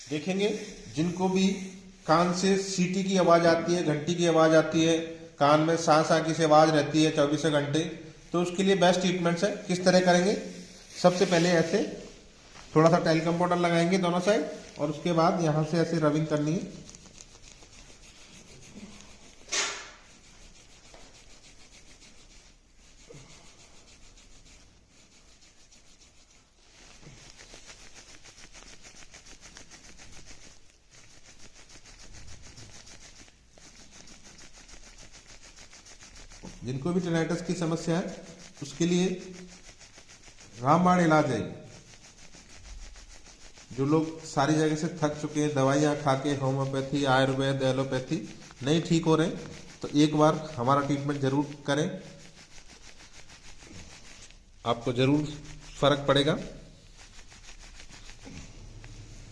देखेंगे जिनको भी कान से सीटी की आवाज आती है, घंटी की आवाज आती है, कान में सा की से आवाज रहती है 24 घंटे, तो उसके लिए बेस्ट ट्रीटमेंट्स है। किस तरह करेंगे? सबसे पहले ऐसे थोड़ा सा टेल्कम पाउडर लगाएंगे दोनों साइड, और उसके बाद यहां से ऐसे रबिंग करनी है। जिनको भी टिनाइटस की समस्या है उसके लिए रामबाण इलाज है। जो लोग सारी जगह से थक चुके हैं, दवाइयां खा के, होम्योपैथी, आयुर्वेद, एलोपैथी, नहीं ठीक हो रहे, तो एक बार हमारा ट्रीटमेंट जरूर करें, आपको जरूर फर्क पड़ेगा।